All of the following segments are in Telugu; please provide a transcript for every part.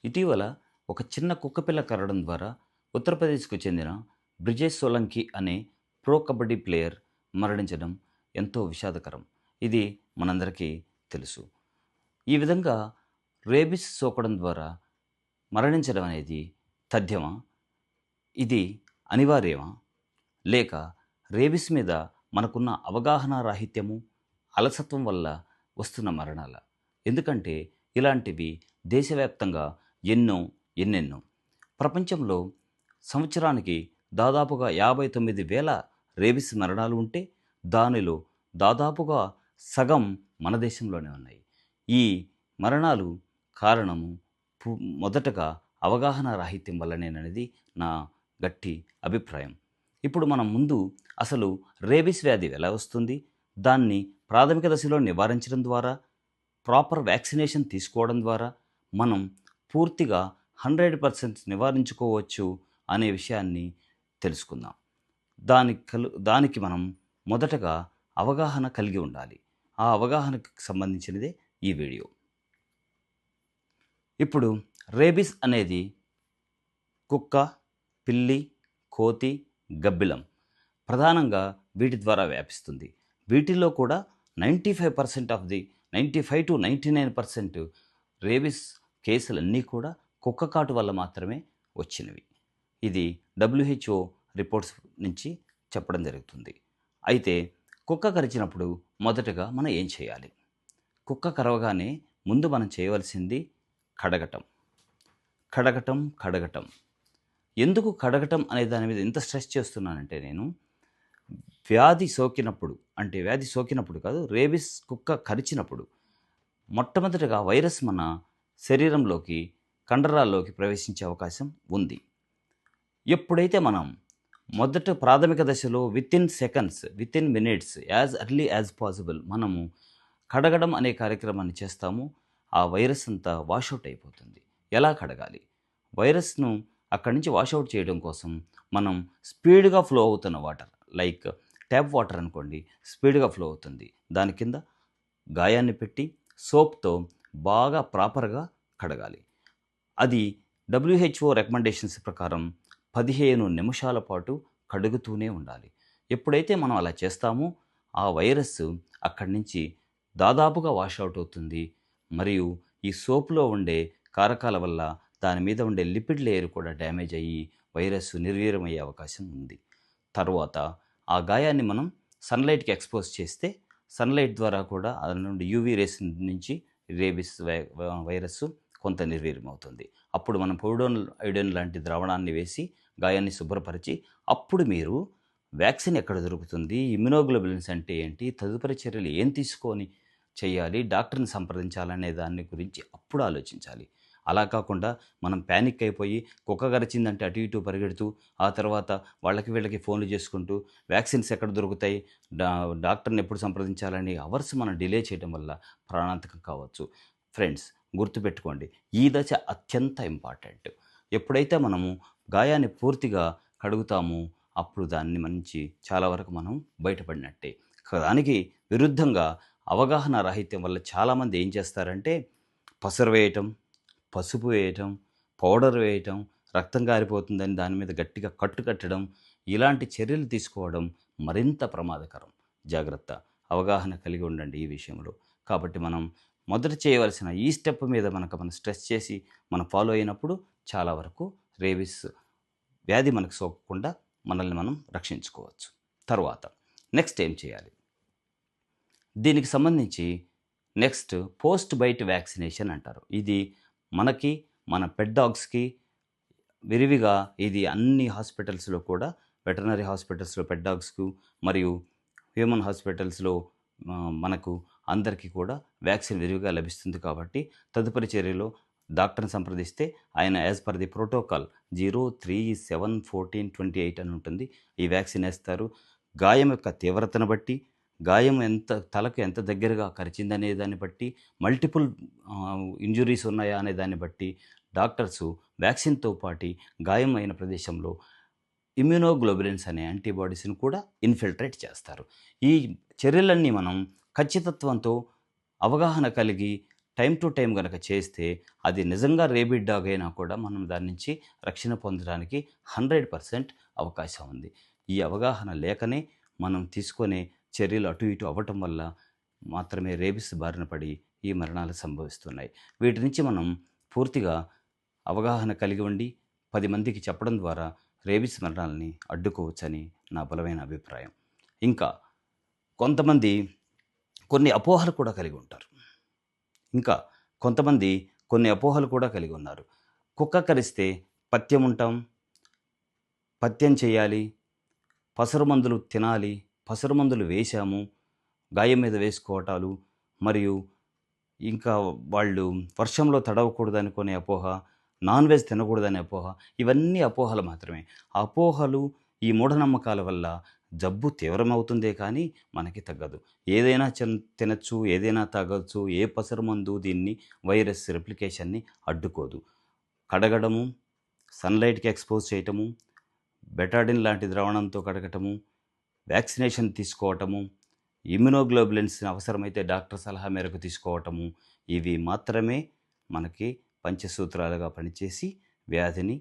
ఇటీవల ఒక చిన్న కుక్కపిల్ల కరవడం ద్వారా ఉత్తరప్రదేశ్కు చెందిన బ్రిజేష్ సోలంకి అనే ప్రో కబడ్డీ ప్లేయర్ మరణించడం ఎంతో విషాదకరం. ఇది మనందరికీ తెలుసు. ఈ విధంగా రేబిస్ సోకడం ద్వారా మరణించడం అనేది తథ్యమా? ఇది అనివార్యమా? లేక రేబిస్ మీద మనకున్న అవగాహన రాహిత్యము, అలసత్వం వల్ల వస్తున్న మరణాలా? ఎందుకంటే ఇలాంటివి దేశవ్యాప్తంగా ఎన్నో, ఎన్నెన్నో. ప్రపంచంలో సంవత్సరానికి దాదాపుగా 59,000 రేబిస్ మరణాలు ఉంటే, దానిలో దాదాపుగా సగం మన దేశంలోనే ఉన్నాయి. ఈ మరణాలు కారణము పు మొదటగా అవగాహన రాహిత్యం వల్లనేననేది నా గట్టి అభిప్రాయం. ఇప్పుడు మనం ముందు అసలు రేబీస్ వ్యాధి ఎలా వస్తుంది? దాన్ని ప్రాథమిక దశలో నివారించడం ద్వారా, ప్రాపర్ వ్యాక్సినేషన్ తీసుకోవడం ద్వారా మనం పూర్తిగా 100% నివారించుకోవచ్చు అనే విషయాన్ని తెలుసుకుందాం. దానికి మనం మొదటగా అవగాహన కలిగి ఉండాలి. ఆ అవగాహనకు సంబంధించినదే ఈ వీడియో. ఇప్పుడు రేబీస్ అనేది కుక్క, పిల్లి, కోతి, గబ్బిలం ప్రధానంగా వీటి ద్వారా వ్యాపిస్తుంది. వీటిల్లో కూడా 95-99% రేబిస్ కేసులన్నీ కూడా కుక్క కాటు వల్ల మాత్రమే వచ్చినవి. ఇది WHO రిపోర్ట్స్ నుంచి చెప్పడం జరుగుతుంది. అయితే కుక్క కరిచినప్పుడు మొదటగా మనం ఏం చేయాలి? కుక్క కరవగానే ముందు మనం చేయవలసింది కడగటం. కడగటం, కడగటం. ఎందుకు కడగటం అనే దాని మీద ఎంత స్ట్రెస్ చేస్తున్నానంటే నేను, వ్యాధి సోకినప్పుడు కాదు, రేబిస్ కుక్క కరిచినప్పుడు మొట్టమొదటిగా వైరస్ మన శరీరంలోకి, కండరాల్లోకి ప్రవేశించే అవకాశం ఉంది. ఎప్పుడైతే మనం మొదట ప్రాథమిక దశలో within seconds, within minutes, as early as possible మనము కడగడం అనే కార్యక్రమాన్ని చేస్తామో, ఆ వైరస్ అంతా వాషౌట్ అయిపోతుంది. ఎలా కడగాలి? వైరస్ను అక్కడి నుంచి వాషౌట్ చేయడం కోసం మనం స్పీడ్గా ఫ్లో అవుతున్న వాటర్, లైక్ ట్యాప్ వాటర్ అనుకోండి, స్పీడ్గా ఫ్లో అవుతుంది. దాని కింద గాయాన్ని పెట్టి సోప్తో బాగా ప్రాపర్గా కడగాలి. అది WHO రికమెండేషన్స్ ప్రకారం 15 నిమిషాల పాటు కడుగుతూనే ఉండాలి. ఎప్పుడైతే మనం అలా చేస్తామో ఆ వైరస్ అక్కడి నుంచి దాదాపుగా వాషౌట్ అవుతుంది. మరియు ఈ సోప్లో ఉండే కారకాల వల్ల దాని మీద ఉండే లిపిడ్ లేయర్ కూడా డ్యామేజ్ అయ్యి వైరస్ నిర్వీర్యమయ్యే అవకాశం ఉంది. తర్వాత ఆ గాయాన్ని మనం సన్లైట్కి ఎక్స్పోజ్ చేస్తే సన్లైట్ ద్వారా కూడా దాని నుండి యూవీ రేస్ నుంచి రేబిస్ వైరస్ కొంత నిర్వీర్యమవుతుంది. అప్పుడు మనం పొవిడోన్ ఐయోడిన్ లాంటి ద్రావణాన్ని వేసి గాయాన్ని శుభ్రపరిచి, అప్పుడు మీరు వ్యాక్సిన్ ఎక్కడ దొరుకుతుంది, ఇమ్యునోగ్లోబులిన్స్ అంటే ఏంటి, తదుపరి చర్యలు ఏం తీసుకొని చేయాలి, డాక్టర్ని సంప్రదించాలనే దాని గురించి అప్పుడు ఆలోచించాలి. అలా కాకుండా మనం ప్యానిక్ అయిపోయి కుక్క కరిచిందంటే అటు ఇటు పరిగెడుతూ, ఆ తర్వాత వాళ్ళకి వీళ్ళకి ఫోన్లు చేసుకుంటూ వ్యాక్సిన్స్ ఎక్కడ దొరుకుతాయి, డాక్టర్ని ఎప్పుడు సంప్రదించాలని అవర్స్ మనం డిలే చేయడం వల్ల ప్రాణాంతకం కావచ్చు. ఫ్రెండ్స్, గుర్తుపెట్టుకోండి, ఈ దశ అత్యంత ఇంపార్టెంట్. ఎప్పుడైతే మనము గాయాన్ని పూర్తిగా కడుగుతామో అప్పుడు దాన్ని నుంచి చాలా వరకు మనం బయటపడినట్టే. దానికి విరుద్ధంగా అవగాహన రాహిత్యం వల్ల చాలామంది ఏం చేస్తారంటే పసరు వేయటం, పసుపు వేయటం, పౌడర్ వేయటం, రక్తం కారిపోతుందని దాని మీద గట్టిగా కట్టు కట్టడం, ఇలాంటి చర్యలు తీసుకోవడం మరింత ప్రమాదకరం. జాగ్రత్త. అవగాహన కలిగి ఉండండి ఈ విషయంలో. కాబట్టి మనం మొదట చేయవలసిన ఈ స్టెప్ మీద మనం స్ట్రెస్ చేసి మనం ఫాలో అయినప్పుడు చాలా వరకు రేబిస్ వ్యాధి మనకు సోకకుండా మనల్ని మనం రక్షించుకోవచ్చు. తర్వాత నెక్స్ట్ ఏం చేయాలి? దీనికి సంబంధించి నెక్స్ట్ పోస్ట్ బైట్ వ్యాక్సినేషన్ అంటారు. ఇది మనకి, మన పెట్ డాగ్స్కి విరివిగా ఇది అన్ని హాస్పిటల్స్లో కూడా, వెటర్నరీ హాస్పిటల్స్లో పెట్ డాగ్స్కు మరియు హ్యూమన్ హాస్పిటల్స్లో మనకు అందరికీ కూడా వ్యాక్సిన్ విరివిగా లభిస్తుంది. కాబట్టి తదుపరి చర్యలో డాక్టర్ని సంప్రదిస్తే ఆయన యాజ్ పర్ ది ప్రోటోకాల్ 0371428 అని ఉంటుంది. ఈ వ్యాక్సిన్ వేస్తారు. గాయం యొక్క తీవ్రతను బట్టి, గాయం తలకు ఎంత దగ్గరగా కరిచిందనే దాన్ని బట్టి, మల్టిపుల్ ఇంజురీస్ ఉన్నాయా అనే దాన్ని బట్టి డాక్టర్సు వ్యాక్సిన్తో పాటు గాయం అయిన ప్రదేశంలో ఇమ్యునోగ్లోబులిన్స్ అనే యాంటీబాడీస్ని కూడా ఇన్ఫిల్ట్రేట్ చేస్తారు. ఈ చర్యలన్నీ మనం ఖచ్చితత్వంతో అవగాహన కలిగి టైం టు టైం గనక చేస్తే అది నిజంగా రేబిడ్ డాగ్ అయినా కూడా మనం దాని నుంచి రక్షణ పొందడానికి 100% అవకాశం ఉంది. ఈ అవగాహన లేకనే మనం తీసుకునే చర్యలు అటు ఇటు అవ్వటం వల్ల మాత్రమే రేబిస్ బారిన పడి ఈ మరణాలు సంభవిస్తున్నాయి. వీటి నుంచి మనం పూర్తిగా అవగాహన కలిగి ఉండి 10 మందికి చెప్పడం ద్వారా రేబిస్ మరణాలని అడ్డుకోవచ్చని నా బలమైన అభిప్రాయం. ఇంకా కొంతమంది కొన్ని అపోహలు కూడా కలిగి ఉంటారు. ఇంకా కొంతమంది కొన్ని అపోహలు కూడా కలిగి ఉన్నారు. కుక్క కరిస్తే పథ్యం ఉంటాం, పథ్యం చేయాలి, పసరు మందులు తినాలి, పసరు మందులు వేశాము, గాయం మీద వేసుకోవటాలు, మరియు ఇంకా వాళ్ళు వర్షంలో తడవకూడదనుకునే అపోహ, నాన్ వెజ్ తినకూడదనే అపోహ, ఇవన్నీ అపోహలు మాత్రమే. ఆ అపోహలు, ఈ మూఢనమ్మకాల వల్ల జబ్బు తీవ్రమవుతుందే కానీ మనకి తగ్గదు. ఏదైనా తినచ్చు, ఏదైనా తాగొచ్చు, ఏ పసరు మందు దీన్ని వైరస్ రెప్లికేషన్ని అడ్డుకోదు. కడగడము, సన్‌లైట్‌కి ఎక్స్‌పోజ్ చేయటము, బెటాడిన్ లాంటి ద్రావణంతో కడగటము, వ్యాక్సినేషన్ తీసుకోవటము, ఇమ్యునోగ్లోబులిన్స్‌ని అవసరమైతే డాక్టర్ సలహా మేరకు తీసుకోవటము, ఇవి మాత్రమే మనకి పంచసూత్రాలుగా పనిచేసి వ్యాధిని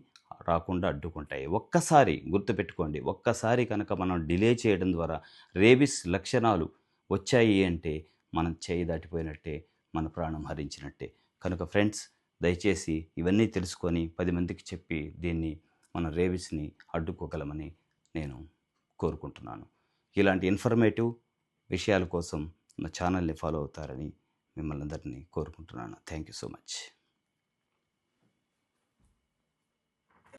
రాకుండా అడ్డుకుంటాయి. ఒక్కసారి గుర్తుపెట్టుకోండి, ఒక్కసారి కనుక మనం డిలే చేయడం ద్వారా రేబిస్ లక్షణాలు వచ్చాయి అంటే మనం చేయి దాటిపోయినట్టే, మన ప్రాణం హరించినట్టే. కనుక ఫ్రెండ్స్, దయచేసి ఇవన్నీ తెలుసుకొని 10 మందికి చెప్పి దీన్ని మన రేబిస్‌ని అడ్డుకోగలమని నేను కోరుకుంటున్నాను. ఇలాంటి ఇన్ఫర్మేటివ్ విషయాల కోసం నా ఛానల్ని ఫాలో అవుతారని మిమ్మల్ని అందరినీ కోరుకుంటున్నాను. Thank you so much.